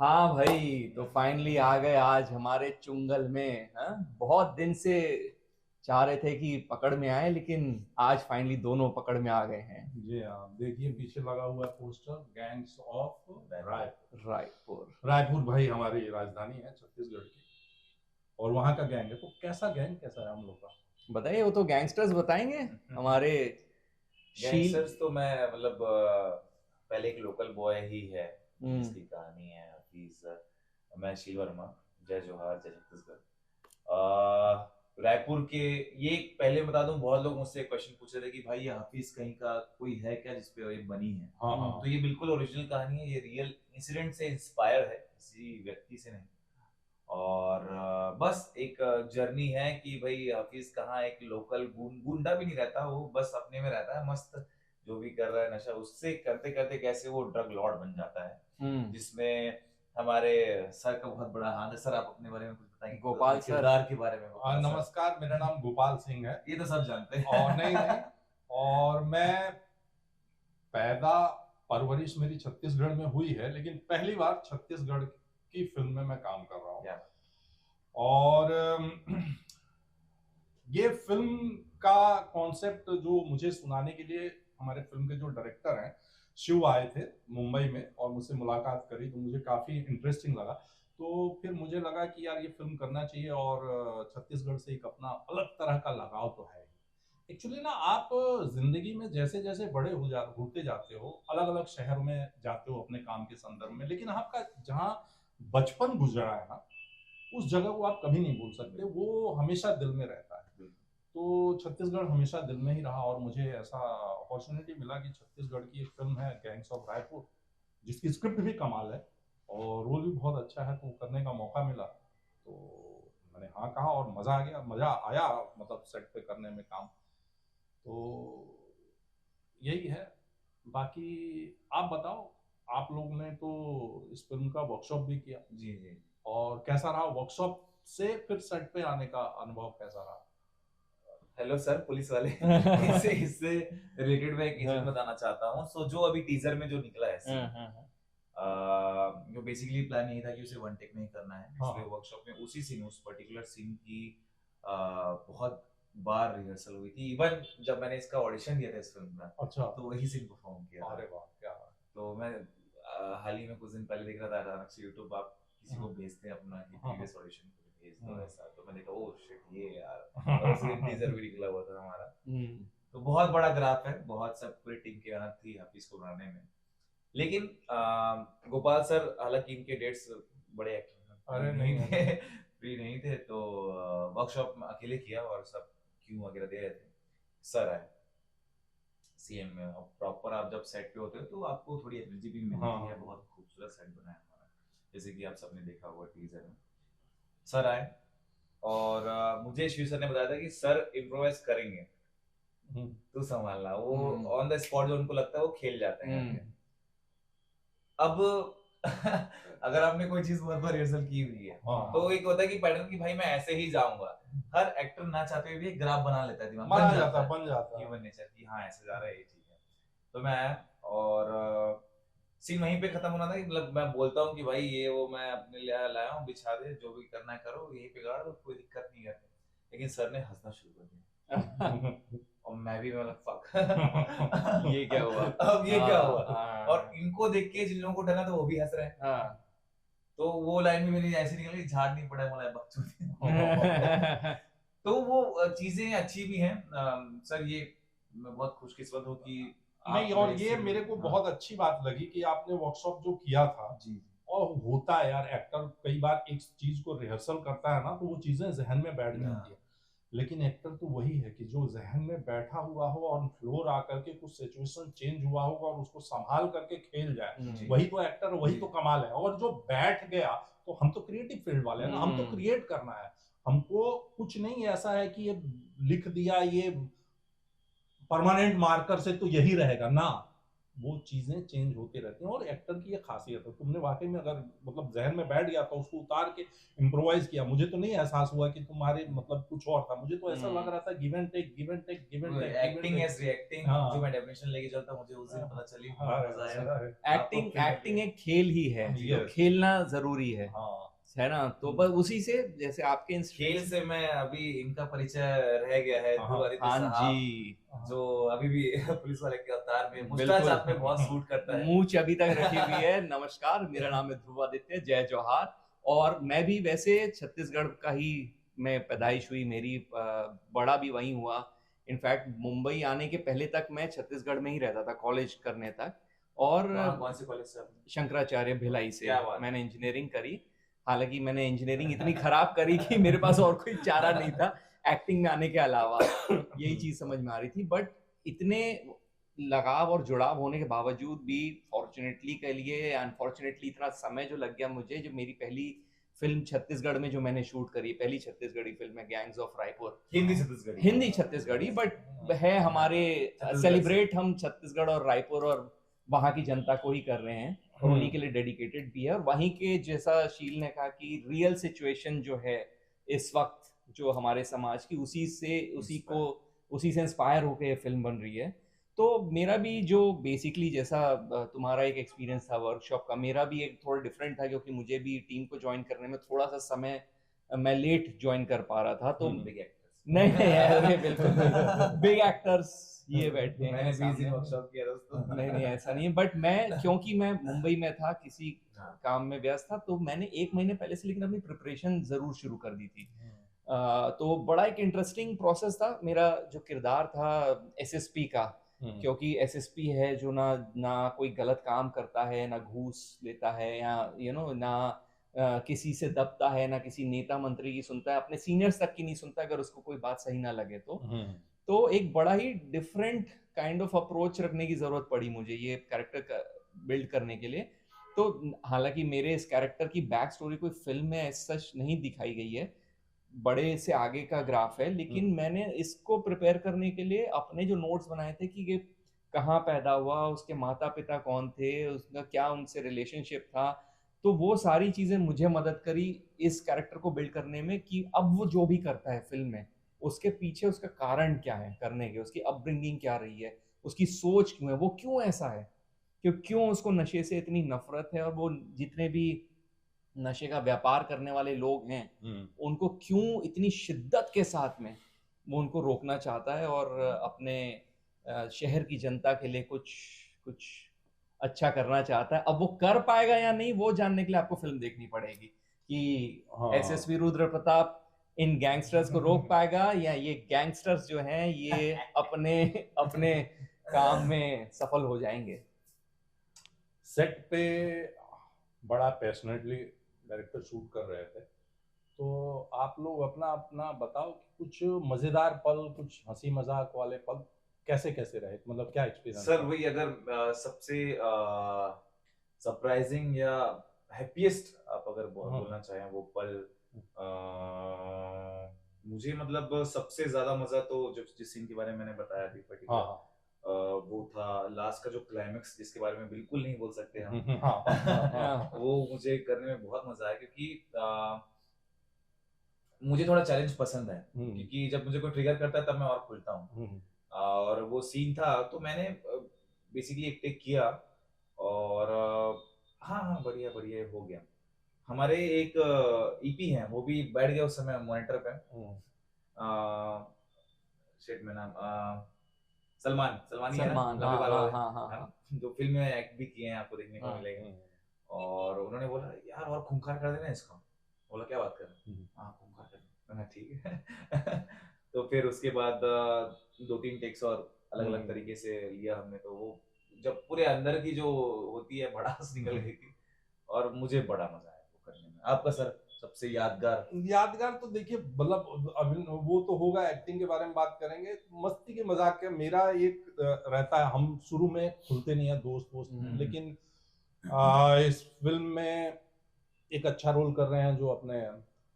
हाँ भाई, तो फाइनली आ गए आज हमारे चुंगल में। हाँ, बहुत दिन से चाह रहे थे कि पकड़ में आए, लेकिन आज फाइनली दोनों पकड़ में आ गए हैं। जी हाँ, देखिए पीछे लगा हुआ है poster, gangs of Raipur. Raipur. Raipur भाई हमारी राजधानी है छत्तीसगढ़ की। और वहाँ का गैंग है, तो कैसा गैंग कैसा है हम लोग का? बताइए, वो तो गैंगस्टर्स बताएंगे। हमारे शील। गैंगस्टर्स तो मैं मतलब पहले एक लोकल बॉय ही है हम्म। जिसकी कहानी है हफीज। मैं शील वर्मा। जय जोहार, जय छत्तीसगढ़। रायपुर के ये पहले बता दूं, बहुत लोग मुझसे क्वेश्चन पूछ रहे थे कि भाई ये हफीज कहीं का कोई है क्या जिसपे ये बनी है। हाँ हाँ। तो ये बिल्कुल ओरिजिनल कहानी है, ये रियल इंसिडेंट से इंस्पायर है, किसी व्यक्ति से नहीं। और बस एक जर्नी है कि भाई हफीज कहाँ एक लोकल गुंडा भी नहीं रहता, वो बस अपने में रहता है मस्त। जो भी कर रहा है नशा, उससे करते करते कैसे वो ड्रग लॉर्ड बन जाता है। हम्म। जिसमें हमारे सर का बहुत बड़ा हाथ है। सर आप अपने बारे में कुछ बताएंगे, गोपाल अपने सर। किरदार के बारे में। गोपाल सर, नमस्कार, मेरा नाम गोपाल सिंह है। ये तो सब जानते और हैं। नहीं नहीं, और मैं पैदा परवरिश मेरी छत्तीसगढ़ में हुई है, लेकिन पहली बार छत्तीसगढ़ की फिल्म में मैं काम कर रहा हूँ। क्या? और ये फिल्म का कॉन्सेप्ट जो मुझे सुनाने के लिए हमारे फिल्म के जो डायरेक्टर हैं शिव आए थे मुंबई में और मुझसे मुलाकात करी, तो मुझे काफ़ी इंटरेस्टिंग लगा। तो फिर मुझे लगा कि यार ये फिल्म करना चाहिए, और छत्तीसगढ़ से एक अपना अलग तरह का लगाव तो है ही। एक्चुअली ना, आप जिंदगी में जैसे जैसे बड़े होते जाते हो, अलग अलग शहर में जाते हो अपने काम के संदर्भ में, लेकिन आपका जहाँ बचपन गुजरा है ना, उस जगह को आप कभी नहीं भूल सकते, वो हमेशा दिल में रहता है। तो छत्तीसगढ़ हमेशा दिल में ही रहा, और मुझे ऐसा अपॉर्चुनिटी मिला कि छत्तीसगढ़ की एक फिल्म है गैंग्स ऑफ रायपुर, जिसकी स्क्रिप्ट भी कमाल है और रोल भी बहुत अच्छा है, तो करने का मौका मिला। तो मैंने हाँ कहा और मज़ा आ गया, मज़ा आया, मतलब सेट पे करने में काम। तो यही है। बाकी आप बताओ, आप लोग ने तो इस फिल्म का वर्कशॉप भी किया, जी जी। और कैसा रहा वर्कशॉप से फिर सेट पे आने का अनुभव कैसा रहा? हेलो सर पुलिस वाले। इससे इससे रिलेटेड मैं एक इंसिडेंट बताना चाहता हूँ। सो जो अभी टीजर में जो निकला है सीन, जो बेसिकली प्लान यही था कि उसे वन टेक में ही करना है, इसलिए वर्कशॉप में उसी सीन, उस पर्टिकुलर सीन की बहुत बार रिहर्सल हुई थी। इवन जब मैंने इसका ऑडिशन दिया था इस फिल्म का, अच्छा। तो वही सीन परफॉर्म किया था। अरे वाह, क्या बात। तो मैं हाल ही में कुछ दिन पहले देख रहा था, अचानक से यूट्यूब आप किसी को भेजते हैं अपना कि प्रीवियस ऑडिशन को भेज दो ऐसा, तो मैं देखा ओ शिट ये यार, और उसी दिन टीजर भी निकला हुआ था हमारा। तो बहुत बड़ा ग्राफ है, बहुत सब पूरी टीम की मेहनत थी हफीज को बनाने में। लेकिन गोपाल सर, हालांकि इनके डेट्स बड़े अरे नहीं नहीं, थे, फ्री नहीं थे, तो वर्कशॉप में अकेले किया और सब क्यों वगैरह दे रहे थे। सर आए सीएम में, और प्रॉपर आप जब सेट पे होते हो तो आपको थोड़ी एनर्जी भी मिलती है। बहुत खूबसूरत सेट बना है हमारा, जैसे कि आप सबने देखा होगा टीजर में। सर आए और मुझे शिव सर ने बताया था कि सर इम्प्रोवाइज करेंगे, तू संभालना। वो ऑन द स्पॉट जो उनको लगता है वो खेल जाते हैं आके। अब अगर आपने कोई चीज बहुत बार रिहर्सल की हुई है, तो एक होता है कि पैटर्न की भाई मैं ऐसे ही जाऊंगा। हर एक्टर ना चाहते हुए भी एक ग्राफ बना लेता है, दिमाग बन जाता है। ह्यूमन नेचर की, हाँ ऐसे जा रहा है, ये चीज है। तो मैं आया और सीन वहीं पे खत्म होना था कि मतलब मैं बोलता हूँ कि भाई ये वो मैं अपने लिए लाया हूँ, बिछा दे, जो भी करना है करो, यहीं पे गाड़ दो, कोई दिक्कत नहीं है। लेकिन सर ने हंसना शुरू कर दिया। और मैं भी मतलब फक, ये क्या हुआ, अब ये क्या हुआ। और इनको देख के जिन लोगों को डरा था वो भी हंस रहे हैं। तो वो लाइन भी मेरी ऐसी निकल गई, झाड़ नहीं पड़ा मोला बकचोदी। तो वो चीजें अच्छी भी हैं। सर ये मैं बहुत खुशकिस्मत हूँ कि नहीं, और ये मेरे को बहुत अच्छी बात लगी कि आपने वर्कशॉप जो किया था। जी। और होता है यार, एक्टर कई बार एक चीज को रिहर्सल करता है ना, तो वो चीजें जहन में बैठ जाती है। लेकिन एक्टर तो वही है कि जो जहन में बैठा हुआ हो और फ्लोर आकर के कुछ सिचुएशन चेंज हुआ होगा और उसको संभाल करके खेल जाए, वही तो एक्टर, वही तो कमाल है। और जो बैठ गया, तो हम तो क्रिएटिव फील्ड वाले हैं ना, हम तो क्रिएट करना है। हमको कुछ नहीं ऐसा है कि ये लिख दिया, ये परमानेंट मार्कर से तो यही रहेगा ना। वो चीजें चेंज होती रहती हैं, और एक्टर की ये खासियत है। तुमने वाकई में अगर मतलब जहन में बैठ गया तो उसको उतार के इम्प्रोवाइज किया। मुझे तो नहीं एहसास हुआ कि तुम्हारे मतलब कुछ और था, मुझे तो ऐसा लग रहा था give and take, give and take, give and take, acting as reacting, हाँ। जो मैं डेफिनेशन लेके चलता मुझे उस दिन पता चली, हाँ, बहुत मजा आया। अच्छा, एक्टिंग आपको एक्टिंग एक खेल ही है, तो Yes. खेलना जरूरी है ना। तो बस उसी से जैसे आपके खेल से मैं अभी इनका परिचय रह गया है, हाँ, ध्रुव आदित्य हाँ साहब, जी, जो अभी भी पुलिस वाले के अवतार में मुस्ताज बिल्कुल। आप में बहुत सूट करता है। मूंछ अभी तक रखी हुई है। नमस्कार, मेरा नाम है ध्रुव आदित्य, जय जौहार। और मैं भी वैसे छत्तीसगढ़ का ही, मैं पैदाइश हुई मेरी, बड़ा भी वहीं हुआ। इनफैक्ट मुंबई आने के पहले तक मैं छत्तीसगढ़ में ही रहता था, कॉलेज करने तक। और कौन से कॉलेज से आपने? शंकराचार्य भिलाई से क्या बात है। मैंने इंजीनियरिंग करी। हालांकि मैंने इंजीनियरिंग इतनी खराब करी कि मेरे पास और कोई चारा नहीं था एक्टिंग में आने के अलावा, यही चीज समझ में आ रही थी। बट इतने लगाव और जुड़ाव होने के बावजूद भी, फॉर्चुनेटली के लिए अनफॉर्चुनेटली, इतना समय जो लग गया मुझे, जो मेरी पहली फिल्म छत्तीसगढ़ में जो मैंने शूट करी, पहली छत्तीसगढ़ी फिल्म है gangs of Raipur. Hindi Chhattisgarhi, but है हमारे सेलिब्रेट हम छत्तीसगढ़ और रायपुर और वहाँ की जनता को ही कर रहे हैं, और उन्हीं के लिए डेडिकेटेड भी है। और वहीं के, जैसा शील ने कहा कि रियल सिचुएशन जो है इस वक्त जो हमारे समाज की, उसी से इंस्पायर होकर ये फिल्म बन रही है। तो मेरा भी जो बेसिकली, जैसा तुम्हारा एक एक्सपीरियंस था वर्कशॉप का, मेरा भी एक थोड़ा डिफरेंट था, क्योंकि मुझे भी टीम को ज्वाइन करने में थोड़ा सा समय, मैं लेट ज्वाइन कर पा रहा था। तो बिग एक्टर्स नहीं नहीं, बिल्कुल बिग एक्टर्स ये बैठे हैं मैंने 20 दिन सामने। वर्कशॉप किया दोस्तों। नहीं नहीं, ऐसा नहीं है। बट मैं, क्योंकि मैं मुंबई में था, किसी काम में व्यस्त था, तो मैंने 1 महीने पहले से लेकिन अपनी प्रिपरेशन जरूर शुरू कर दी थी। तो बड़ा एक इंटरेस्टिंग प्रोसेस था। मेरा जो किरदार था एसएसपी का, क्योंकि एसएसपी है जो ना ना कोई गलत काम करता है, ना घूस लेता है, या ना किसी से दबता है, ना किसी नेता मंत्री की सुनता है, अपने सीनियर्स तक की नहीं सुनता अगर उसको कोई बात सही ना लगे तो एक बड़ा ही डिफरेंट काइंड ऑफ अप्रोच रखने की जरूरत पड़ी मुझे ये कैरेक्टर बिल्ड करने के लिए। तो हालांकि मेरे इस कैरेक्टर की बैक स्टोरी कोई फिल्म में सच नहीं दिखाई गई है, बड़े से आगे का ग्राफ है, लेकिन मैंने इसको प्रिपेयर करने के लिए अपने जो नोट्स बनाए थे कि ये कहाँ पैदा हुआ, उसके माता पिता कौन थे, उसका क्या उनसे रिलेशनशिप था, तो वो सारी चीजें मुझे मदद करी इस कैरेक्टर को बिल्ड करने में, कि अब वो जो भी करता है फिल्म में, उसके पीछे उसका कारण क्या है करने के, उसकी अपब्रिंगिंग क्या रही है, उसकी सोच क्यों है, वो क्यों ऐसा है, क्यों उसको नशे से इतनी नफरत है, और वो जितने भी नशे का व्यापार करने वाले लोग हैं उनको क्यों इतनी शिद्दत के साथ में वो उनको रोकना चाहता है, और अपने शहर की जनता के लिए कुछ कुछ अच्छा करना चाहता है। अब वो कर पाएगा या नहीं, वो जानने के लिए आपको फिल्म देखनी पड़ेगी कि एसएसवी रुद्र प्रताप इन गैंगस्टर्स को रोक पाएगा, या ये गैंगस्टर्स जो हैं ये अपने अपने काम में सफल हो जाएंगे। सेट पे बड़ा पैशनेटली डायरेक्टर शूट कर रहे थे, तो आप लोग अपना अपना बताओ कि कुछ मजेदार पल, कुछ हंसी मजाक वाले पल कैसे कैसे रहे, मतलब क्या एक्सपीरियंस? सर वही, अगर सबसे सरप्राइजिंग या हैप्पीएस्ट आप अगर बोलना चाहें वो पल, मुझे मतलब सबसे ज्यादा मजा तो जिस सीन के बारे में मैंने बताया थी पर्टिकुलर, वो था लास्ट का जो क्लाइमेक्स, जिसके बारे में बिल्कुल नहीं बोल सकते हम। वो मुझे करने में बहुत मजा आया, क्योंकि मुझे थोड़ा चैलेंज पसंद है, क्योंकि जब मुझे कोई ट्रिगर करता है तब मैं और खुलता हूँ। और वो सीन था तो मैंने बेसिकली एक टेक किया, और हाँ बढ़िया बढ़िया हो गया। हमारे एक ईपी है, वो भी बैठ गया उस समय मॉनिटर पे, शिट में नाम सलमान ही है ना, जो फिल्म में एक्ट भी किए हैं, आपको देखने को मिलेगा। और उन्होंने बोला यार और खूंखार कर देना इसको। बोला क्या बात कर रहे हैं? हाँ खूंखार कर देना, ठीक है। तो फिर उसके बाद 2-3 टेक्स और अलग अलग तरीके से लिया हमने, तो वो जब पूरे अंदर की जो होती है भड़ास निकल गई थी, और मुझे बड़ा मजा आया वो करने में। आपका सर सबसे यादगार तो देखिए, मतलब अभी वो तो होगा, एक्टिंग के बारे में बात करेंगे, मस्ती के मजाक के मेरा एक रहता है, हम शुरू में खुलते नहीं है दोस्त, लेकिन इस फिल्म में एक अच्छा रोल कर रहे हैं जो अपने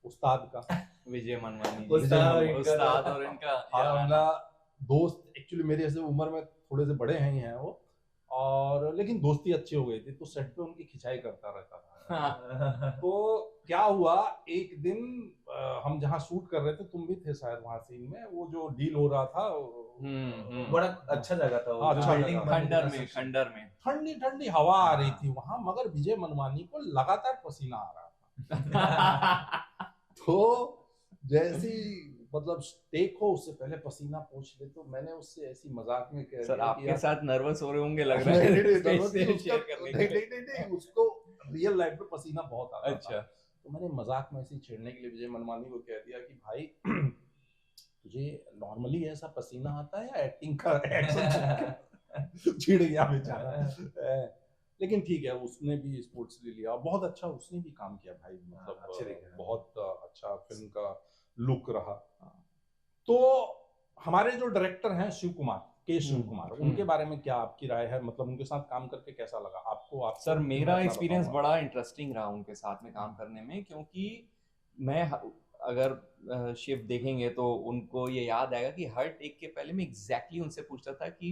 उस्ताद का विजय मनवानी, उस्ताद और इनका हमारा दोस्त, एक्चुअली मेरे ऐसे उम्र में थोड़े से बड़े हैं ही हैं वो, और लेकिन दोस्ती अच्छी हो गई थी, तो सेट पे उनकी खिंचाई करता रहता था। तो क्या हुआ, एक दिन हम जहाँ शूट कर रहे थे, तुम भी थे शायद वहाँ सीन में, वो जो डील हो रहा था, बड़ा अच्छा जगह था वो, हाँ, जो अच्छा बिल्डिंग जगह। बनी थी खंडर ना में section। खंडर में ठंडी ठंडी हवा आ रही थी वहां, मगर विजय मनमानी को लगातार पसीना आ रहा था। तो जैसी मतलब टेक हो उससे पहले पसीना पूछ ले, तो मैंने उससे ऐसी मजाक में कह सर दिया कि आपके यार, साथ नर्वस हो रहे होंगे लग रहा नहीं है नहीं नहीं, स्टेज जरूरत से नहीं, उसका शेयर करने के लिए। नहीं, उसको रियल लाइफ में पसीना बहुत आता था। अच्छा तो मैंने मजाक में ऐसे ही छेड़ने के लिए विजय मनमानी को कह दिया कि भाई तुझे नॉर्मली ऐसा पसीना आता है या एक्टिंग का एक्शन? चिढ़ गया बेचारा। लेकिन ठीक है, उसने भी स्पोर्ट्स ले लिया, बहुत अच्छा उसने भी काम किया भाई, अच्छे मतलब दिखे। बहुत अच्छा फिल्म का लुक रहा। तो हमारे जो डायरेक्टर हैं शिव कुमार, के शिव कुमार, उनके बारे में क्या आपकी राय है, मतलब उनके साथ काम करके कैसा लगा आपको? सर मैं मेरा अपना एक्सपीरियंस बताऊंगा। बड़ा इंटरेस्टिंग रहा उनके साथ में काम करने में, क्योंकि मैं अगर शिव देखेंगे तो उनको ये याद आएगा कि हर टेक के पहले मैं एग्जैक्टली उनसे पूछता था कि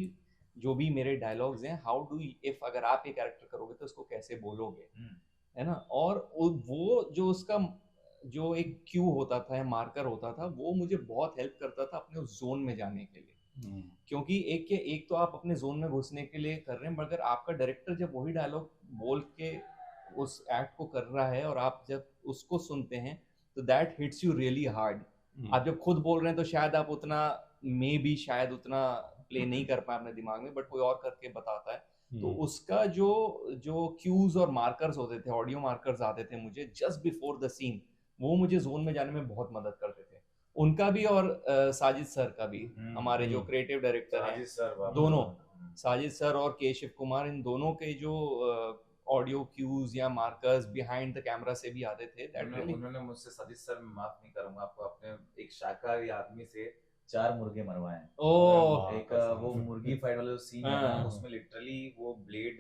जो भी मेरे डायलॉग्स हैं, हाउ डू इफ अगर आप ये कैरेक्टर करोगे तो उसको कैसे बोलोगे, है ना। और वो जो उसका जो एक क्यू होता था या मार्कर होता था, वो मुझे बहुत हेल्प करता था अपने उस जोन में जाने के लिए। क्योंकि एक तो आप अपने जोन में घुसने के लिए कर रहे हैं, मगर आपका डायरेक्टर जब वही डायलॉग बोल के उस एक्ट को कर रहा है और आप जब उसको सुनते हैं, तो that hits you really hard. आप जब खुद बोल रहे हैं तो शायद आप उतना शायद उतना प्ले नहीं कर पाए अपने दिमाग में, बट कोई और करके बताता है। तो उसका जो जो क्यूज और मार्कर्स होते थे, ऑडियो मार्कर्स आते थे मुझे जस्ट बिफोर द सीन, वो मुझे जोन में जाने में बहुत मदद करते थे। उनका भी और साजिद सर का भी, हमारे जो क्रिएटिव डायरेक्टर हैं दोनों, साजिद सर और के शिव कुमार, इन दोनों के जो ऑडियो क्यूज या मार्कर्स बिहाइंड द कैमरा से भी आते थे, उन्होंने मुझसे, साजिद सर मैं माफ नहीं करूंगा आपको, अपने एक शाकाहारी आदमी से 4 मुर्गे मरवाए हैं। ओह एक वो मुर्गी फाइट वाला जो सीन है ना, उसमें लिटरली वो ब्लेड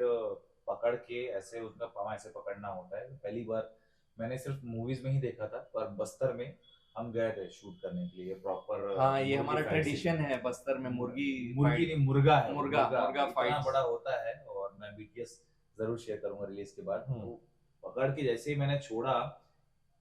पकड़ के ऐसे उसका पाँव ऐसे पकड़ना होता है। पहली बार मैंने सिर्फ मूवीज में ही देखा था, पर बस्तर में हम गए थे शूट करने के लिए प्रॉपर। हाँ, ये हमारा ट्रेडिशन है बस्तर में, मुर्गी नहीं, मुर्गा है, मुर्गा इतना फाइट बड़ा होता है। और मैं बीटीएस जरूर शेयर करूंगा रिलीज के बाद। तो पकड़ के जैसे ही मैंने छोड़ा,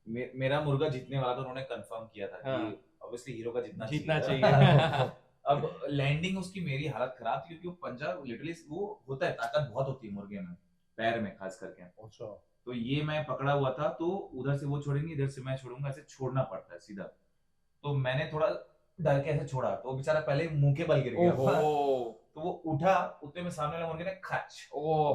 मेरा मुर्गा जीतने वाला था, उन्होंने कंफर्म किया था कि ऑब्वियसली हीरो का जीतना चाहिए। अब लैंडिंग उसकी, मेरी हालत खराब थी, क्योंकि वो पंजा लिटरली वो होता है, ताकत बहुत होती है मुर्गे में, पैर में खास करके। अच्छा। तो ये मैं पकड़ा हुआ था, तो उधर से वो छोड़ेंगे, इधर से मैं छोड़ूंगा, ऐसे छोड़ना पड़ता है सीधा। तो मैंने थोड़ा डर के ऐसे छोड़ा, तो वो बेचारा पहले मुंह के बल गिर गया। तो वो उठा, उतने में सामने वाले मुर्गे ने खच। ओह,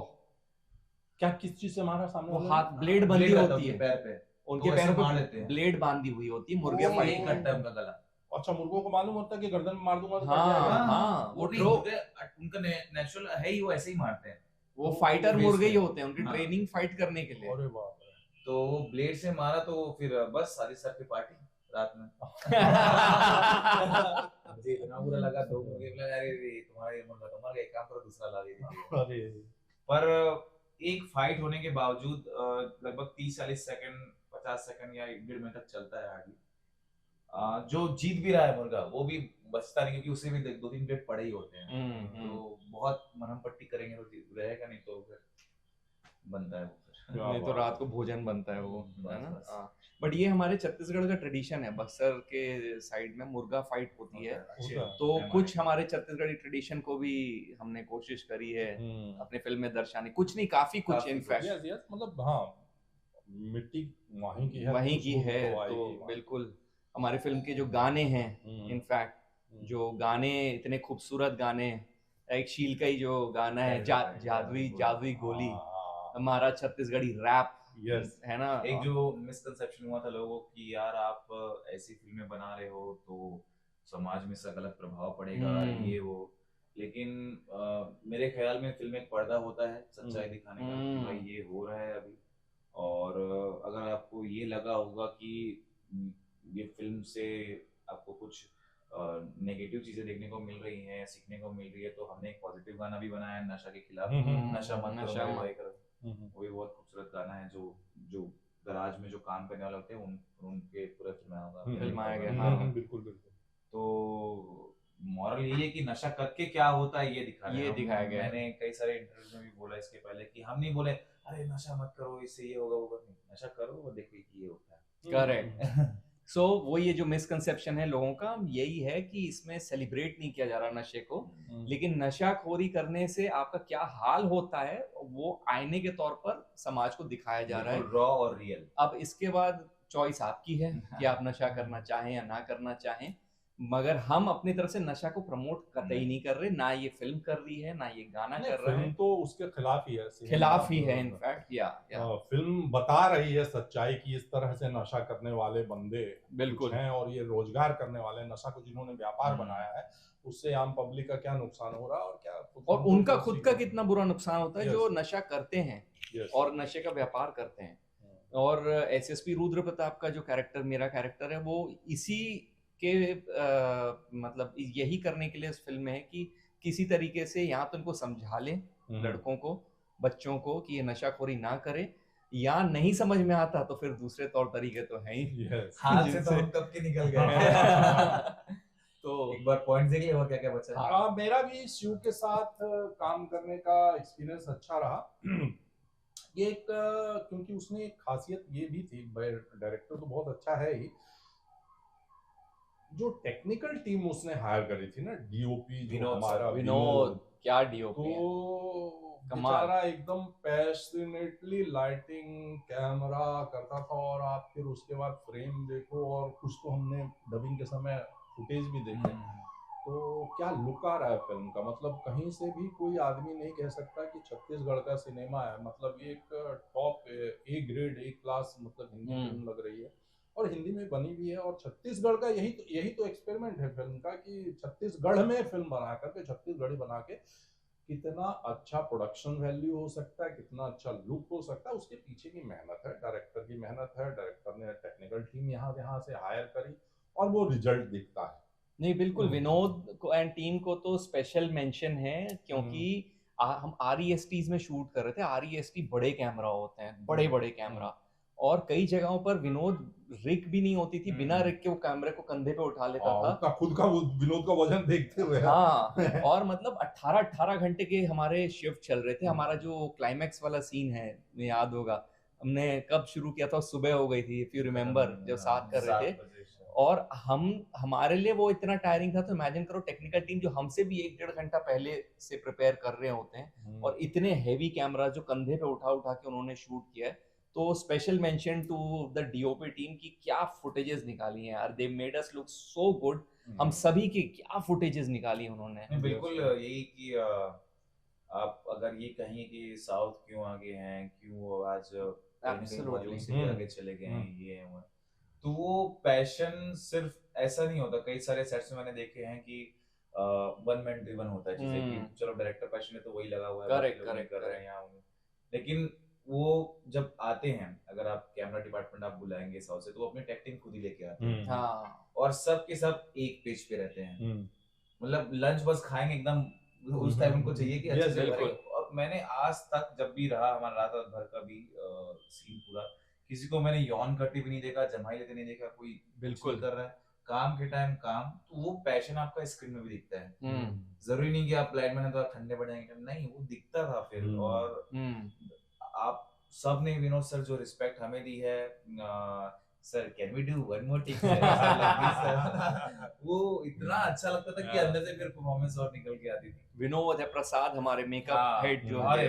क्या किस चीज से मारा सामने वो वाले? हाथ ब्लेड बंधी होती है पैर पे, उनके पैरों पे ब्लेड बांधी हुई होती है, मुर्गे फाइट एक कटता है उनका गला। अच्छा, मुर्गों को मालूम होता है कि गर्दन में मार दूंगा तो कट हाँ जाएगा। हाँ, वो नहीं, उनका नेचुरल है ही, वो ऐसे ही मारते हैं। वो फाइटर मुर्गे ही होते हैं, उनकी ट्रेनिंग फाइट करने के लिए। अरे बाप रे। तो वो ब्लेड से मारा, तो फिर बस साजिद सर की पार्टी रात में। मुझे इतना बुरा लगा, 2 मुर्गे बोला, अरे तुम्हारा ये मुर्गा तो मर गया, एक काम करो दूसरा ला दीजिए। अरे पर एक फाइट होने के बावजूद लगभग 30-40 सेकंड, 50 सेकंड या 1.5 मिनट तक चलता है हार्डली। जो जीत भी रहा है मुर्गा, वो भी बचता नहीं, क्योंकि उसे भी 2-3 प्लेट पड़े ही होते हैं। तो बहुत मरहम पट्टी करेंगे तो रहेगा, नहीं तो फिर बनता है। नहीं तो रात को भोजन बनता है वो, है ना। बट ये हमारे छत्तीसगढ़ का ट्रेडिशन है, बक्सर के साइड में मुर्गा फाइट होती है। तो कुछ हमारे छत्तीसगढ़ी ट्रेडिशन को भी हमने कोशिश करी है अपने फिल्म में दर्शाने, कुछ नहीं काफी कुछ इनफैक्ट। मतलब हाँ, मिट्टी वहीं की है, तो बिल्कुल हमारे फिल्म के जो गाने हैं, इनफैक्ट जो गाने इतने खूबसूरत गाने, एक शील का ही जो गाना है, जादुई गोली, हमारा छत्तीसगढ़ी रैप, है ना। एक जो मिसकंसेप्शन हुआ था लोगों की, यार आप ऐसी फिल्में बना रहे हो तो समाज में इसका गलत प्रभाव पड़ेगा, ये वो। लेकिन मेरे ख्याल में फिल्म एक पर्दा होता है सच्चाई दिखाने का, कि भाई ये हो रहा है अभी। और अगर आपको ये लगा होगा कि ये फिल्म से आपको कुछ नेगेटिव चीजें देखने को मिल रही हैं, सीखने को मिल रही है, तो हमने एक पॉजिटिव गाना भी बनाया है नशा के खिलाफ, नशा मत करो मेरे भाई करो। वो भी बहुत खूबसूरत गाना है, जो गराज में जो काम करने वाले होते हैं उनके पूरा फिल्माया गया। बिल्कुल बिल्कुल। तो मॉरल यही है कि नशा करके क्या होता है ये दिखाया ये दिखाया गया है। मैंने कई सारे इंटरव्यूज में भी बोला इसके पहले कि हम नहीं बोले अरे नशा मत करो इससे ये होगा वो नहीं, नशा करो और देखो कि ये होता है। करेक्ट। सो वो ये जो मिसकंसेप्शन है लोगों का यही है कि इसमें सेलिब्रेट नहीं किया जा रहा नशे को, लेकिन नशाखोरी करने से आपका क्या हाल होता है वो आईने के तौर पर समाज को दिखाया जा रहा है। रॉ और रियल। अब इसके बाद चॉइस आपकी है कि आप नशा करना चाहें या ना करना चाहें, मगर हम अपनी तरफ से नशा को प्रमोट कतई नहीं कर रहे, ना ये फिल्म कर रही है ना ये गाना कर रहा है, फिल्म तो उसके खिलाफ ही है, खिलाफ ही है इनफैक्ट। या फिल्म बता रही है सच्चाई की इस तरह से नशा करने वाले बंदे बिल्कुल हैं और ये रोजगार करने वाले नशा को जिन्होंने व्यापार बनाया है उससे आम पब्लिक का क्या नुकसान हो रहा है और क्या और उनका खुद का कितना बुरा नुकसान होता है Yes. जो नशा करते हैं Yes. और नशे का व्यापार करते हैं। और एसएसपी रुद्र प्रताप का जो कैरेक्टर, मेरा कैरेक्टर है, वो इसी के मतलब यही करने के लिए इस फिल्म में है कि किसी तरीके से या तो इनको समझा लें लड़कों को, बच्चों को कि ये नशाखोरी ना करें, या नहीं समझ में आता तो फिर दूसरे तौर तरीके तो हैं ही। हाल से तो हम कब के निकल गए। तो एक बार पॉइंट देख ले और क्या क्या बचा है। मेरा भी शिव के साथ काम करने का एक्सपीरियंस अच्छा रहा। ये एक क्योंकि उसने एक खासियत ये भी थी, डायरेक्टर तो बहुत अच्छा है ही, जो टेक्निकल टीम उसने हायर करी थी ना, डीओपी जो हमारा विनोद, क्या डीओपी तो बेचारा एकदम पैशनेटली लाइटिंग कैमरा करता था और आप फिर उसके बाद फ्रेम देखो और कुछ तो हमने डबिंग के समय फुटेज भी देखे तो क्या लुक आ रहा है फिल्म का, मतलब कहीं से भी कोई आदमी नहीं कह सकता कि छत्तीसगढ़ का सिनेमा है, मतलब ये एक top A grade A class मतलब हिंदी फिल्म लग रही है और हिंदी में बनी भी है। और छत्तीसगढ़ का यही तो एक्सपेरिमेंट है फिल्म का कि छत्तीसगढ़ में फिल्म बना करके छत्तीसगढ़ी बना के कितना अच्छा प्रोडक्शन वैल्यू हो सकता है, कितना अच्छा लुक हो सकता है, उसके पीछे की मेहनत है, डायरेक्टर की मेहनत है, डायरेक्टर ने टेक्निकल टीम यहाँ से हायर करी और वो रिजल्ट दिखता है। नहीं बिल्कुल, विनोद को एंड टीम को तो स्पेशल मेंशन है क्योंकि हम RESTs में शूट कर रहे थे। REST बड़े कैमरा होते हैं, बड़े बड़े कैमरा, और कई जगहों पर विनोद रिग भी नहीं होती थी, बिना रिग के वो कैमरे को कंधे पे उठा लेता था खुद का विनोद का वजन देखते हुए। हाँ और मतलब 18 घंटे के हमारे शिफ्ट चल रहे थे। हमारा जो क्लाइमैक्स वाला सीन है, याद होगा हमने कब शुरू किया था, सुबह हो गई थी इफ यू रिमेम्बर, जब 7 कर रहे थे और हमारे लिए वो इतना टायरिंग था। तो इमेजिन करो टेक्निकल टीम जो हमसे भी 1-1.5 घंटा पहले से प्रिपेयर कर रहे होते हैं और इतने हैवी कैमरा जो कंधे पे उठा के उन्होंने शूट किया है। तो special mention to the DOP team की क्या फुटेजेस निकाली हैं यार, they made us look so good. हम सभी की क्या फुटेजेस निकाली उन्होंने। बिल्कुल यही कि आप अगर ये कहें कि साउथ क्यों आगे हैं, क्यों आज बॉलीवुड से भी आगे चले गए हैं, ये है वो, तो वो पैशन सिर्फ ऐसा नहीं होता। कई सारे सेट्स में मैंने देखे हैं कि वन मैन ड्रिवन होता है, जैसे कि चलो डायरेक्टर पैशन है तो वही लगा हुआ है, करेक्ट कर रहे हैं यहाँ, लेकिन वो जब आते हैं, अगर आप कैमरा डिपार्टमेंट आप बुलाएंगे साउथ से, तो वो अपनी टेक्टिंग खुद ही लेके आते हैं। हाँ। और सब के सब एक पेज पे रहते हैं, मतलब लंच बस खाएंगे एकदम उस टाइम उनको चाहिए कि अच्छे से भरे। और मैंने आज तक जब भी रहा हमारा रात भर का भी सीन पूरा, किसी को मैंने यौन करते भी नहीं देखा, जमाई लेते नहीं देखा, कोई बिल्कुल कर रहा है काम के टाइम काम। तो वो पैशन आपका स्क्रीन में भी दिखता है। जरूरी नहीं कि आप लाइट में तो आप ठंडे पड़ जाएंगे, नहीं, वो दिखता था फिर। और आप सब ने विनोद सर जो रिस्पेक्ट हमें दी है, sir can we do one more take, वो इतना अच्छा लगता था कि अंदर से फिर परफॉर्मेंस और निकल के आती थी। विनोद है प्रसाद हमारे मेकअप हेड जो है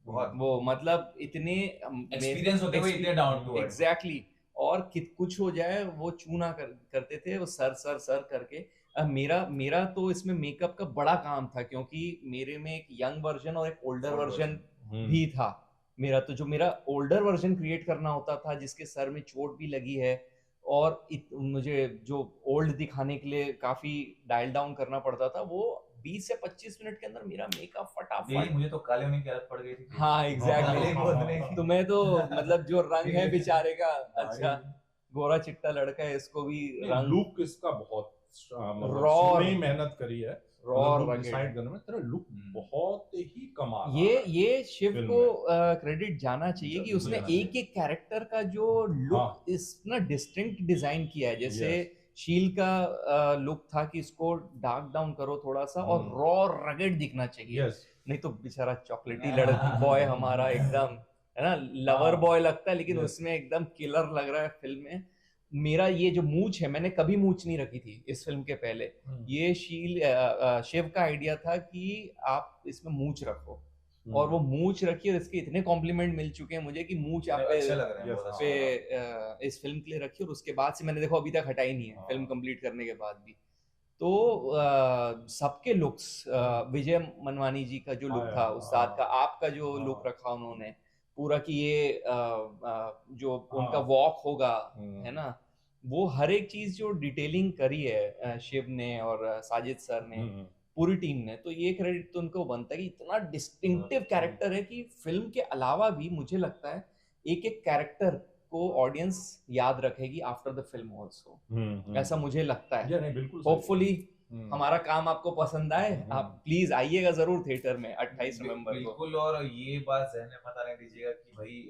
बहुत, वो मतलब इतने एक्सपीरियंस होते हुए इतने डाउन टू अर्थ। एग्जैक्टली। और कुछ हो जाए वो चूना करते थे वो सर करके। मेरा तो इसमें मेकअप का बड़ा काम था क्योंकि मेरे में एक यंग वर्जन और एक ओल्डर वर्जन भी था। मेरा तो जो मेरा ओल्डर वर्जन क्रिएट करना होता था जिसके सर में चोट भी लगी है, और मुझे जो ओल्ड दिखाने के लिए काफी डायल डाउन करना पड़ता था, वो 20 से 25 मिनट के अंदर मेरा मेकअप फटाफट। मुझे तो काले होने की आदत पड़ गई थी। हाँ एग्जैक्टली। तुम्हें तो मतलब जो रंग है बेचारे का, अच्छा गोरा चिट्टा लड़का है, इसको भी रंग लुक इसका बहुत रॉ मेहनत करी है, रॉ डिसाइड करने में तेरा लुक बहुत ही कमाल। ये शिव को क्रेडिट जाना चाहिए कि उसने एक कैरेक्टर का जो लुक इतना डिस्टिंक्ट डिजाइन किया है। जैसे शील का लुक था कि इसको डार्क डाउन करो थोड़ा सा और रॉ रगेड दिखना चाहिए। यस नहीं तो बेचारा चॉकलेटी लड़की बॉय हमारा एकदम, है ना, लवर बॉय लगता है, लेकिन Yes. उसमें एकदम किलर लग रहा है फिल्म में। मेरा ये जो मूंछ है, मैंने कभी मूंछ नहीं रखी थी इस फिल्म के पहले। ये शिव का आइडिया था कि आप इसमें मूंछ रखो, और वो मूंछ रखी, और इसके इतने कॉम्प्लीमेंट मिल चुके हैं मुझे कि मूंछ आप अच्छे लग रहे हैं, Yes. बहुत अच्छे पे लग रहे हैं। इस फिल्म के लिए रखी, और उसके बाद से मैंने देखो अभी तक हटाई नहीं है फिल्म कंप्लीट करने के बाद भी। तो सबके लुक्स, विजय मनवानी जी का जो लुक था उस्ताद का, आपका जो लुक रखा उन्होंने पूरा कि ये जो उनका वॉक होगा, है ना, वो हर एक चीज जो डिटेलिंग करी है शिव ने और साजिद सर ने, पूरी टीम ने, तो ये क्रेडिट तो उनको बनता है कि इतना डिस्टिंक्टिव कैरेक्टर है कि फिल्म के अलावा भी मुझे लगता है एक एक कैरेक्टर को ऑडियंस याद रखेगी आफ्टर द फिल्म आल्सो, ऐसा मुझे लगता है। नहीं बिल्कुल होपफुली हमारा काम आपको पसंद आए, आप प्लीज आइएगा जरूर थिएटर में 28 नवंबर को। बिल्कुल, और ये बात जहन में मत आने दीजिएगा कि भाई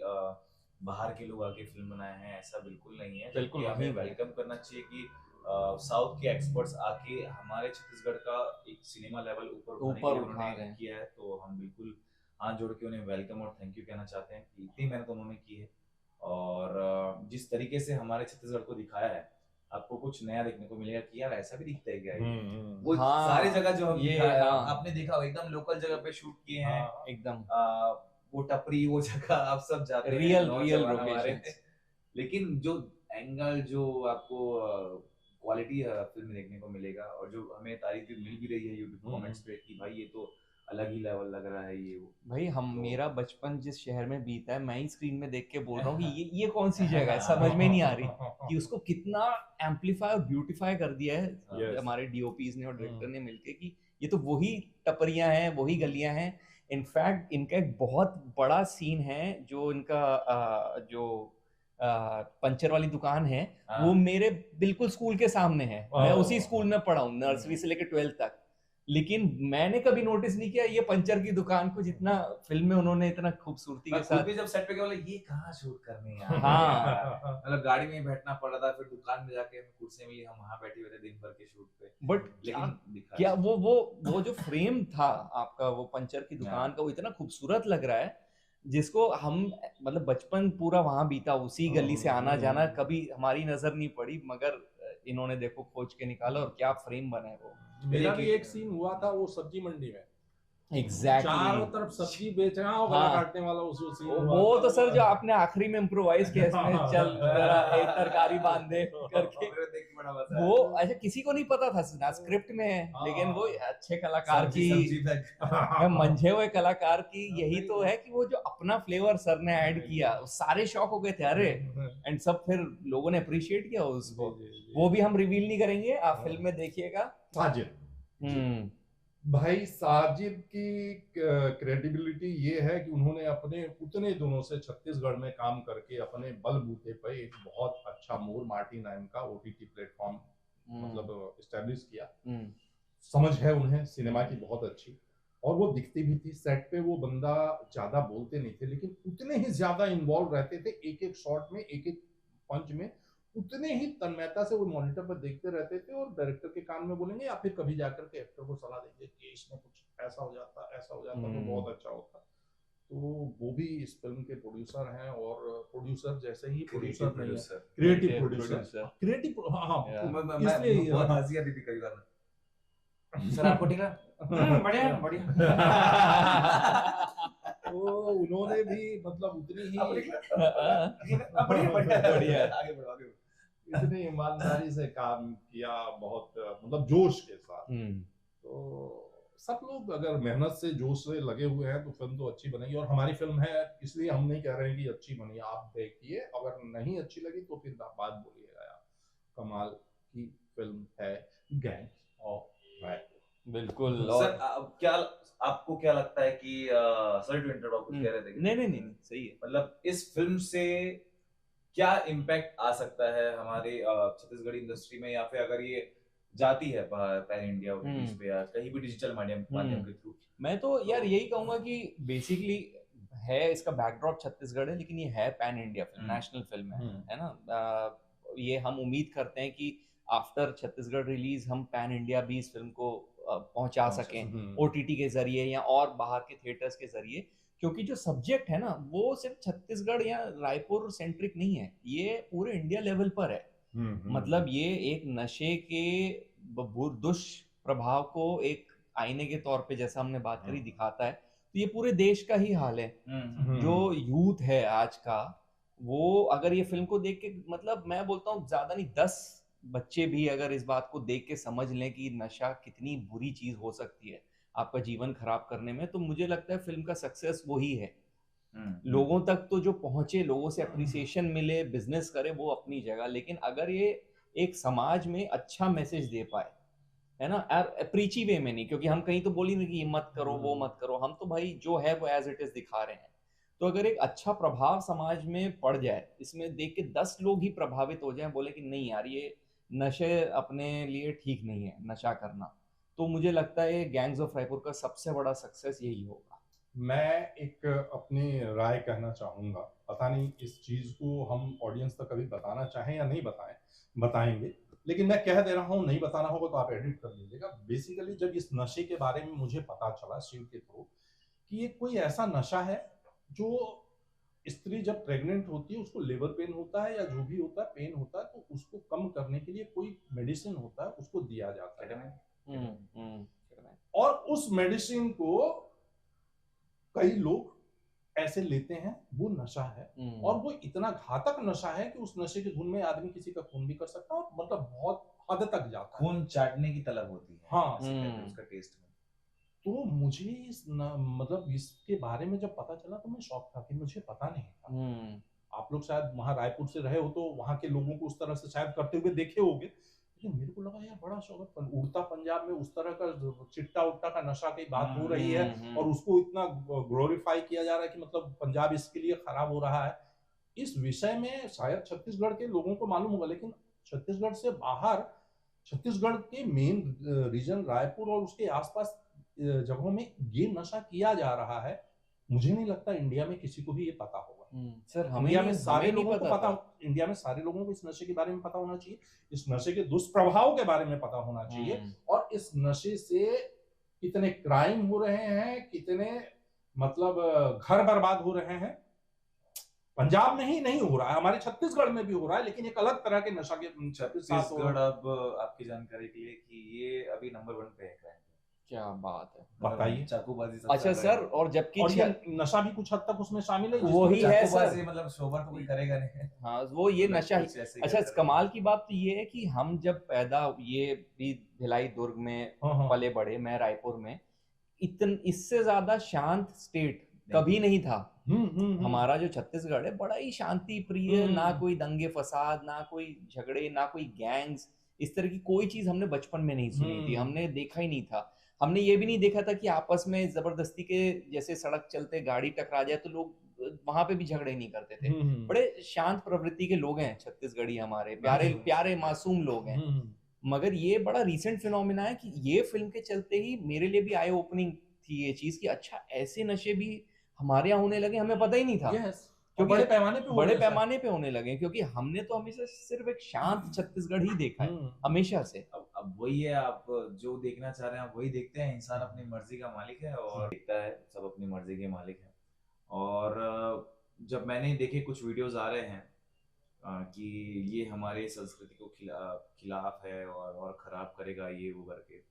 बाहर के लोग आके फिल्म बनाए हैं, ऐसा बिल्कुल नहीं है। बिल्कुल हमें वेलकम करना चाहिए कि साउथ के एक्सपर्ट्स आके हमारे छत्तीसगढ़ का एक सिनेमा लेवल ऊपर उठा रहे उन्होंने हैं। किया है, तो हम बिल्कुल हाथ जोड़ के उन्हें वेलकम और थैंक यू कहना चाहते हैं कि इतनी मेहनत उन्होंने की है, और जिस तरीके से हमारे छत्तीसगढ़ को दिखाया है, आपको कुछ नया देखने को मिलेगा कि यार ऐसा भी दिखता है क्या ये? वो सारी जगह जो हम आपने देखा हो, एकदम लोकल जगह पे शूट किए हैं, एकदम वो टपरी, वो जगह आप सब जाते हैं, रियल हमारे, लोकेशंस। लेकिन जो एंगल, जो आपको क्वालिटी फिल्म देखने को मिलेगा, और जो हमें तारीफ भी मिल भी रही है यूट्यूब कमेंट्स पे कि भाई ये तो अलग ही लेवल लग रहा है ये वो। भाई हम तो मेरा बचपन जिस शहर में बीता है, मैं ही स्क्रीन में देख के बोल रहा हूँ कि ये कौन सी जगह है, समझ में नहीं आ रही कि उसको कितना एम्पलीफाई और ब्यूटीफाई कर दिया है Yes. हमारे डीओपीज ने और डायरेक्टर ने मिलके कि ये तो वही टपरियां हैं, वही गलियां हैं। इनफैक्ट इनका एक बहुत बड़ा सीन है, जो इनका जो पंचर वाली दुकान है, वो मेरे बिल्कुल स्कूल के सामने है। मैं उसी स्कूल में पढ़ा हूँ, नर्सरी से लेकर 12th तक, लेकिन मैंने कभी नोटिस नहीं किया ये पंचर की दुकान को, जितना फिल्म में उन्होंने इतना खूबसूरती के साथ। जब सेट पे गया, बोला ये कहाँ शूट करने यार, हाँ मतलब गाड़ी में ही बैठना पड़ा था, फिर दुकान में जाके हमें कुर्सी मिली, हम वहां बैठे हुए थे दिन भर के शूट पे। बट क्या वो जो फ्रेम था आपका, वो पंचर की दुकान का, वो इतना खूबसूरत लग रहा है, जिसको हम मतलब बचपन पूरा वहां बीता, उसी गली से आना जाना, कभी हमारी नजर नहीं पड़ी, मगर इन्होंने देखो खोज के निकाला, और क्या फ्रेम बना है वो। मेरा भी एक सीन हुआ था वो सब्जी मंडी में, Exactly. चारों तरफ सब्जी बेच रहा हूँ, गला काटने वाला उसी सीन वो तो सर जो आपने आखिरी में इम्प्रोवाइज किया इसमें, चल जरा एक तरकारी बांध दे करके, वो अच्छा किसी को नहीं पता था, ना स्क्रिप्ट में है, लेकिन वो अच्छे कलाकार की, मंझे हुए कलाकार की यही तो है कि वो जो अपना फ्लेवर सर ने ऐड किया, सारे शॉक हो गए थे, अरे, एंड सब फिर लोगों ने अप्रिशिएट किया उसको। वो भी हम रिवील नहीं करेंगे, आप फिल्म में देखिएगा। साजिद भाई, साजिद की क्रेडिबिलिटी ये है कि उन्होंने अपने उतने दिनों से छत्तीसगढ़ में काम करके अपने बलबूते पे एक बहुत अच्छा मोर मार्टी नाम का ओटीटी प्लेटफॉर्म मतलब एस्टेब्लिश किया। समझ है उन्हें सिनेमा की बहुत अच्छी, और वो दिखती भी थी सेट पे। वो बंदा ज्यादा बोलते नहीं थे, लेकिन उतने ही ज्यादा इन्वॉल्व रहते थे एक एक शॉट में, एक एक पंच में, उतने ही तन्मयता से वो मॉनिटर पर देखते रहते थे, और डायरेक्टर के कान में बोलेंगे या फिर कभी जाकर के एक्टर को सलाह देंगे कि इसमें कुछ ऐसा हो जाता, ऐसा हो जाता तो बहुत अच्छा होता। तो वो भी इस फिल्म के प्रोड्यूसर हैं, और प्रोड्यूसर जैसे ही प्रोड्यूसर नहीं है, क्रिएटिव प्रोड्यूसर, क्रिएटिव। हाँ, इसलिए बहुत हंसी आती थी कई बार। सर आपको ठीक है? बढ़िया बढ़िया। तो उन्होंने भी मतलब उतनी ही बढ़िया आगे बढ़ो आगे, इतनी ईमानदारी से काम किया, बहुत मतलब जोश के साथ। तो सब लोग अगर मेहनत से जोश से लगे हुए हैं तो फिल्म तो अच्छी बनेगी, और हमारी फिल्म है इसलिए हम नहीं कह रहे हैं कि अच्छी बनी, आप देखिए, अगर नहीं अच्छी लगी तो फिर बात बोलिएगा यार। कमाल की फिल्म है गैंग ऑफ वासेपुर। बिल्कुल। सर क्या आपको क्या लगता है कि सॉरी टू इंटरप्ट, कुछ कह रहे थे? नहीं सही है। मतलब इस फिल्म से क्या इम्पैक्ट आ सकता है हमारे छत्तीसगढ़ी इंडस्ट्री में, या फिर अगर ये जाती है पैन इंडिया पे या कहीं भी डिजिटल माध्यम के थ्रू? मैं तो यार यही कहूंगा कि बेसिकली है, इसका बैकड्रॉप छत्तीसगढ़ है, लेकिन ये है pan India film, national film है ना। ये हम उम्मीद करते हैं कि आफ्टर छत्तीसगढ़ रिलीज हम पैन इंडिया भी इस फिल्म को पहुंचा सकें ओटीटी के जरिए या और बाहर के थिएटर्स के जरिए, क्योंकि जो सब्जेक्ट है ना वो सिर्फ छत्तीसगढ़ या रायपुर सेंट्रिक नहीं है, ये पूरे इंडिया लेवल पर है। मतलब ये एक नशे के दुष्प्रभाव को एक आईने के तौर पे जैसा हमने बात करी दिखाता है, तो ये पूरे देश का ही हाल है। जो यूथ है आज का, वो अगर ये फिल्म को देख के, मतलब मैं बोलता हूँ ज्यादा नहीं 10 बच्चे भी अगर इस बात को देख के समझ लें कि नशा कितनी बुरी चीज हो सकती है आपका जीवन खराब करने में, तो मुझे लगता है फिल्म का सक्सेस वही है। लोगों तक तो जो पहुंचे, लोगों से अप्रिसिएशन मिले, बिजनेस करे, वो अपनी जगह, लेकिन अगर ये एक समाज में अच्छा मैसेज दे पाए, है ना, प्रीची वे में नहीं, क्योंकि हम कहीं तो बोली नहीं कि ये मत करो वो मत करो, हम तो भाई जो है वो एज इट इज दिखा रहे हैं। तो अगर एक अच्छा प्रभाव समाज में पड़ जाए, इसमें देख के 10 लोग ही प्रभावित हो जाएं, बोले कि नहीं यार ये नशे अपने लिए ठीक नहीं है नशा करना, तो मुझे लगता है गैंग्स ऑफ रायपुर का सबसे बड़ा सक्सेस यही होगा। मैं एक अपनी राय कहना चाहूंगा, पता नहीं इस चीज को हम ऑडियंस तक कभी बताना चाहें या नहीं बताएंगे, लेकिन मैं कह दे रहा हूँ, नहीं बताना होगा तो आप एडिट कर लीजिएगा। बेसिकली जब इस नशे के बारे में मुझे पता चला शिव के थ्रू कि ये कोई ऐसा नशा है जो स्त्री जब प्रेग्नेंट होती है उसको लेबर पेन होता है या जो भी होता है पेन होता है, तो उसको कम करने के लिए कोई मेडिसिन होता है, उसको दिया जाता है। और उस मेडिसिन को कई लोग ऐसे लेते हैं, वो नशा है, और वो इतना घातक नशा है कि उस नशे के धुन में आदमी किसी का खून भी कर सकता है, और मतलब बहुत हद तक जाता है, खून चाटने की तलब होती है। हाँ, उसका टेस्ट में। तो मुझे मतलब इसके बारे में जब पता चला तो मैं शॉक था कि मुझे पता नहीं था। आप लोग शायद वहां रायपुर से रहे हो तो वहां के लोगों को उस तरह से शायद करते हुए देखे होंगे, लेकिन मेरे को लगा यार बड़ा शौक है, उड़ता पंजाब में उस तरह का चिट्टा उट्टा का नशा की बात हो रही है और उसको इतना ग्लोरीफाई किया जा रहा है कि मतलब पंजाब इसके लिए खराब हो रहा है। इस विषय में शायद छत्तीसगढ़ के लोगों को मालूम होगा, लेकिन छत्तीसगढ़ से बाहर छत्तीसगढ़ के मेन रीजन रायपुर और उसके आसपास जगहों में ये नशा किया जा रहा है। मुझे नहीं लगता इंडिया में किसी को भी ये पता होगा। सर इंडिया में सारे लोगों को पता, इंडिया में सारे लोगों को इस नशे के बारे में पता होना चाहिए, इस नशे के दुष्प्रभाव के बारे में पता होना चाहिए, और इस नशे से कितने क्राइम हो रहे हैं, कितने मतलब घर बर्बाद हो रहे हैं। पंजाब में ही नहीं हो रहा है, हमारे छत्तीसगढ़ में भी हो रहा है, लेकिन एक अलग तरह के नशा के छत्तीसगढ़। अब आपकी जानकारी के लिए कि ये अभी नंबर 1 पे है क्राइम। क्या बात है, बताइए। चाकूबाजी। अच्छा सर, और जबकि नशा भी कुछ हद तक उसमें शामिल है, वही है सर, मतलब शोभा तो कोई करेगा नहीं। हाँ वो ये नशा ही। अच्छा कमाल की बात तो ये है कि हम जब पैदा, ये भी भिलाई दुर्ग में पले बड़े, मैं रायपुर में, इससे ज्यादा शांत स्टेट कभी नहीं था। हमारा जो छत्तीसगढ़ है बड़ा ही शांति प्रिय, ना कोई दंगे फसाद, ना कोई झगड़े, ना कोई गैंग्स, इस तरह की कोई चीज हमने बचपन में नहीं सुनी थी, हमने देखा ही नहीं था। हमने ये भी नहीं देखा था कि आपस में जबरदस्ती के जैसे सड़क चलते गाड़ी टकरा जाए तो लोग वहां पे भी झगड़े नहीं करते थे। बड़े शांत प्रवृत्ति के लोग हैं छत्तीसगढ़ी, हमारे प्यारे प्यारे मासूम लोग हैं। मगर ये बड़ा रीसेंट फिनोमिना है कि ये फिल्म के चलते ही मेरे लिए भी आई ओपनिंग थी ये चीज कि अच्छा ऐसे नशे भी हमारे यहाँ होने लगे, हमें पता ही नहीं था। क्योंकि बड़े पैमाने पे होने लगे, क्योंकि हमने तो हमेशा सिर्फ एक शांत छत्तीसगढ़ ही देखा है हमेशा से। अब वही है, आप जो देखना चाह रहे हैं वही देखते हैं। इंसान अपनी मर्जी का मालिक है और देखता है, सब अपनी मर्जी के मालिक है। और जब मैंने देखे कुछ वीडियोस आ रहे हैं कि ये हमारे संस्कृति को खिलाफ है और खराब करेगा ये वो करके,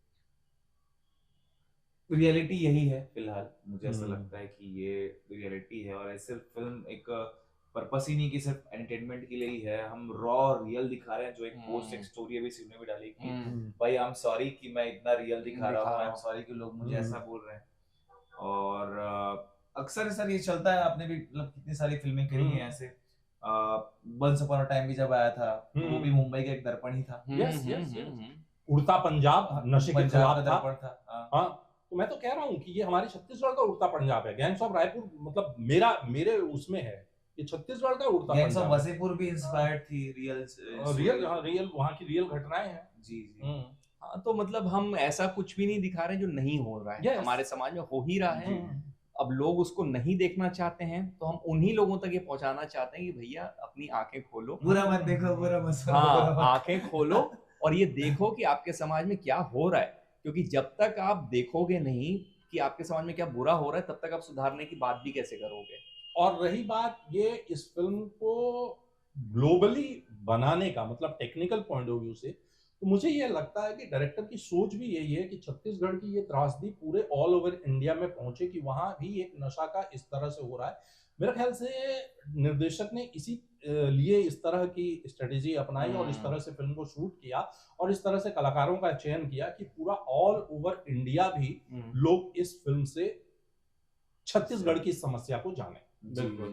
रियलिटी यही है फिलहाल। मुझे ऐसा लगता है कि ये रियलिटी है, और सिर्फ फिल्म एक पर्पस ही नहीं कि सिर्फ एंटरटेनमेंट के लिए ही है। हम रॉ रियल दिखा रहे हैं। जो एक पोस्ट एक स्टोरी अभी शिव ने भी डाली कि भाई आई एम सॉरी कि मैं इतना रियल दिखा रहा हूँ, आई एम सॉरी कि लोग मुझे ऐसा बोल रहे हैं। और अक्सर सर ये चलता है, आपने भी मतलब कितनी सारी फिल्में करी हैं ऐसे। वंस अपॉन अ टाइम भी जब आया था वो भी मुंबई का एक दर्पण ही था। उड़ता पंजाब नशे के खिलाफ दर्पण था। तो मैं तो कह रहा हूँ कि ये हमारे छत्तीसगढ़ का उड़ता पंजाब है। गैंग्स ऑफ रायपुर मतलब मेरे उसमें है, ये छत्तीसगढ़ का उड़ता पंजाब। गैंग्स ऑफ वसेपुर भी इंस्पायर्ड थी रियल वहाँ की रियल घटनाएं हैं। जी। हाँ, तो मतलब हम ऐसा कुछ भी नहीं दिखा रहे जो नहीं हो रहा है, हमारे समाज में हो ही रहा है। अब लोग उसको नहीं देखना चाहते हैं, तो हम उन्हीं लोगों तक ये पहुंचाना चाहते हैं कि भैया अपनी आंखें खोलो, बुरा मत देखो, बुरा मत सुनो। हाँ, आंखें खोलो और ये देखो कि आपके समाज में क्या हो रहा है, क्योंकि जब तक आप देखोगे नहीं कि आपके समाज में क्या बुरा हो रहा है, तब तक आप सुधारने की बात भी कैसे करोगे। और रही बात ये इस फिल्म को ग्लोबली बनाने का, मतलब टेक्निकल पॉइंट ऑफ व्यू से, तो मुझे ये लगता है कि डायरेक्टर की सोच भी यही है कि छत्तीसगढ़ की ये त्रासदी पूरे ऑल ओवर इंडिया में पहुंचे, कि वहां भी एक नशा का इस तरह से हो रहा है। मेरे ख्याल से निर्देशक ने इसी लिए इस तरह की स्ट्रेटेजी अपनाई और इस तरह से फिल्म को शूट किया और इस तरह से कलाकारों का चयन किया कि पूरा ऑल ओवर इंडिया भी लोग इस फिल्म से छत्तीसगढ़ की समस्या को जाने। बिल्कुल,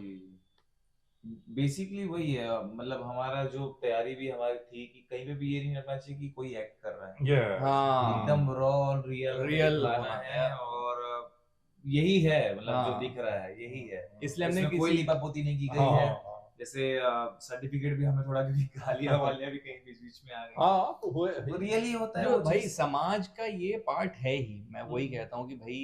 बेसिकली वही है, मतलब हमारा जो तैयारी भी हमारी थी कि कहीं पे भी ये नहीं लगना चाहिए कि कोई एक्ट कर रहा है। हाँ, एकदम रॉ और रियल होना है है। और यही है, मतलब जो दिख रहा है यही है। इसलिए हमने इसमें कोई किसी लिपापोती नहीं की गई है। जैसे सर्टिफिकेट भी हमें थोड़ा गालियां वालियां भी कहीं बीच बीच में आ गई। तो रियली होता है जो वो भाई चीज़। समाज का ये पार्ट है ही। मैं वही कहता हूँ कि भाई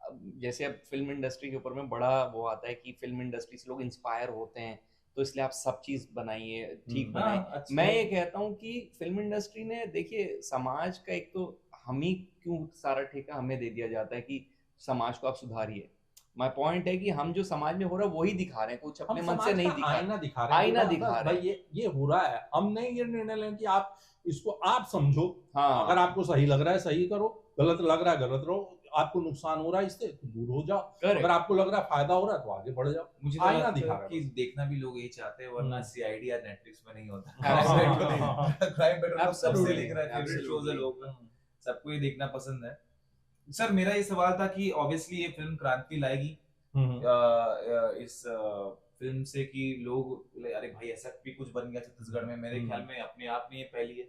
अब जैसे अब फिल्म इंडस्ट्री के ऊपर में बड़ा वो आता है कि फिल्म इंडस्ट्री से लोग इंस्पायर होते हैं, तो इसलिए आप सब चीज बनाइए, ठीक बनाइए। अच्छा। मैं ये कहता हूँ कि फिल्म इंडस्ट्री ने, देखिए समाज का एक तो हम ही क्यों सारा ठेका हमें दे दिया जाता है कि समाज को आप सुधारिए। माय पॉइंट है कि हम जो समाज में हो रहा है वही दिखा रहे हैं, कुछ अपने मन से नहीं दिखा आईना दिखा रहे हैं, आईना दिखा बस रहे भाई हैं। ये हो रहा है। हम नहीं ये निर्णय लें कि आप इसको आप समझो। हाँ, अगर आपको सही लग रहा है सही करो, गलत लग रहा है गलत रहो, आपको नुकसान हो रहा है इससे तो दूर हो जाओ, अगर आपको लग रहा है फायदा हो रहा है तो आगे बढ़ जाओ। मुझे आईना लगता दिखा है रहे कि हैं देखना भी लोग यही चाहते हैं, वरना सीआईडी या नेटफ्लिक्स में नहीं होता। Absolutely. क्राइम पेट्रोल तो सबसे Absolutely. दिख रहा है, फेवरेट शोज है Absolutely. लोग का, सबको ये देखना पसंद है। सर मेरा ये सवाल था कि ऑब्वियसली ये फिल्म क्रांति लाएगी इस फिल्म से कि लोग अरे भाई ऐसा भी कुछ बन गया छत्तीसगढ़ में। मेरे ख्याल में अपने आप में ये पहली है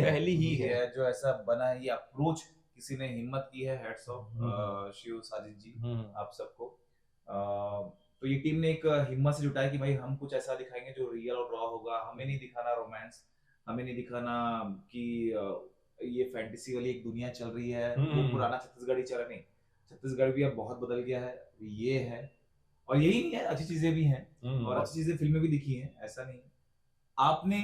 पहली ही है जो ऐसा बना है, ये अप्रोच किसी ने हिम्मत की है। हेड्स ऑफ शिव साजिद जी आप सबको। तो ये टीम ने एक हिम्मत से जुटाया कि भाई हम कुछ ऐसा दिखाएंगे जो रियल और रॉ होगा। हमें नहीं दिखाना रोमांस, हमें नहीं दिखाना कि ये फैंटेसी वाली एक दुनिया चल रही है, वो पुराना छत्तीसगढ़ ही चल रहा नहीं। छत्तीसगढ़ भी अब बहुत बदल गया है, ये है। और यही नहीं है, अच्छी चीजें भी हैं और अच्छी चीजें फिल्में भी दिखी हैं, ऐसा नहीं। आपने,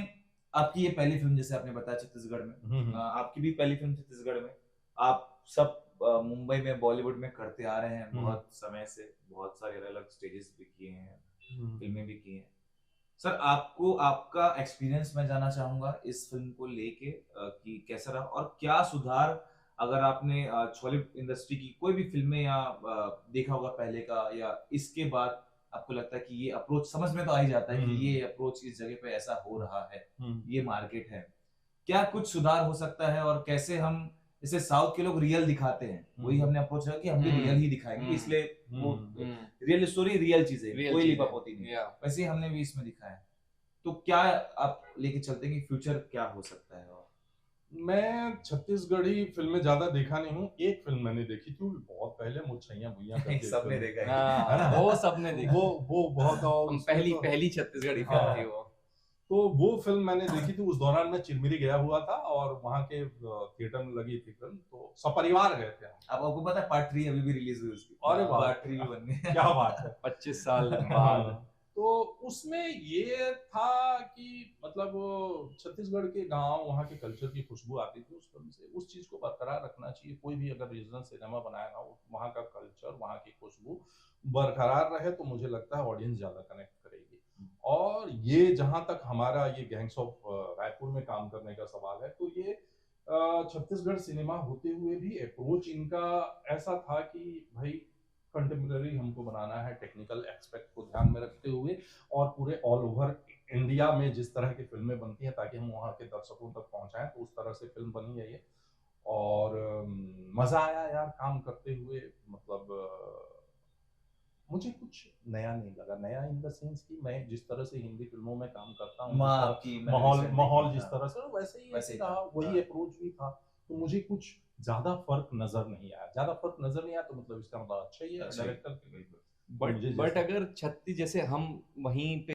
आपकी ये पहली फिल्म जैसे आपने बताया छत्तीसगढ़ में, आपकी भी पहली फिल्म छत्तीसगढ़ में। आप सब मुंबई में बॉलीवुड में करते आ रहे हैं बहुत समय से, बहुत सारे अलग अलग स्टेजेस भी किए हैं, फिल्में भी की हैं। सर आपको आपका एक्सपीरियंस मैं जानना चाहूंगा इस फिल्म को लेके कि कैसा रहा और क्या सुधार, अगर आपने बॉलीवुड इंडस्ट्री की कोई भी फिल्में या देखा होगा पहले का या इसके बाद, आपको लगता है कि ये अप्रोच समझ में तो आ ही जाता है कि ये अप्रोच इस जगह पे ऐसा हो रहा है, ये मार्केट है, क्या कुछ सुधार हो सकता है? और कैसे हम, जैसे साउथ के लोग रियल दिखाते हैं, वही हमने अप्रोच है कि हम भी रियल ही दिखाएंगे, इसलिए वो रियल स्टोरी रियल चीज है, कोई लिपापोती नहीं, वैसे ही हमने भी इसमें दिखाया। तो क्या आप लेके चलते हैं कि फ्यूचर क्या हो सकता है? और मैं छत्तीसगढ़ी फिल्में ज्यादा देखा नहीं हूँ। एक फिल्म मैंने देखी थी बहुत पहले, मुझछैया भुइयां करके सबने देखा है, वो सबने देखा, वो बहुत पहली छत्तीसगढ़ी फिल्म थी वो। तो वो फिल्म मैंने देखी थी। उस दौरान मैं चिरमिरी गया हुआ था और वहाँ के थिएटर में लगी थी फिल्म, तो सपरिवार गए थे। अब आपको पता है पार्ट 3 अभी भी रिलीज हुई उसकी? अरे पार्ट 3 भी बन गई, क्या बात है 25 साल बाद। तो उसमें ये था कि मतलब छत्तीसगढ़ के गांव, वहाँ के कल्चर की खुशबू आती थी उस फिल्म से। उस चीज को बरकरार रखना चाहिए। कोई भी अगर रीजनल सिनेमा बनाया ना, वहाँ का कल्चर, वहाँ की खुशबू बरकरार रहे तो मुझे लगता है ऑडियंस ज्यादा कनेक्ट करेगी। और ये जहां तक हमारा ये गैंग्स ऑफ रायपुर में काम करने का सवाल है, तो ये छत्तीसगढ़ सिनेमा होते हुए भी अप्रोच इनका ऐसा था कि भाई कंटेम्पररी हमको बनाना है, टेक्निकल एस्पेक्ट को ध्यान में रखते हुए, और पूरे ऑल ओवर इंडिया में जिस तरह की फिल्में बनती हैं ताकि हम वहाँ के दर्शकों तक पहुँचाएं, तो उस तरह से फिल्म बनी है ये। और मजा आया यार काम करते हुए। मतलब मुझे कुछ नया नहीं लगा, नया इन द सेंस कि मैं जिस तरह से हिंदी फिल्मों में काम करता हूँ, माहौल जिस तरह से वैसे ही था, वही अप्रोच भी था। तो मुझे कुछ ज्यादा फर्क नजर नहीं आया। तो मतलब इसका मतलब अच्छा ही है डायरेक्टर के। बट अगर 36 जैसे हम वहीं पे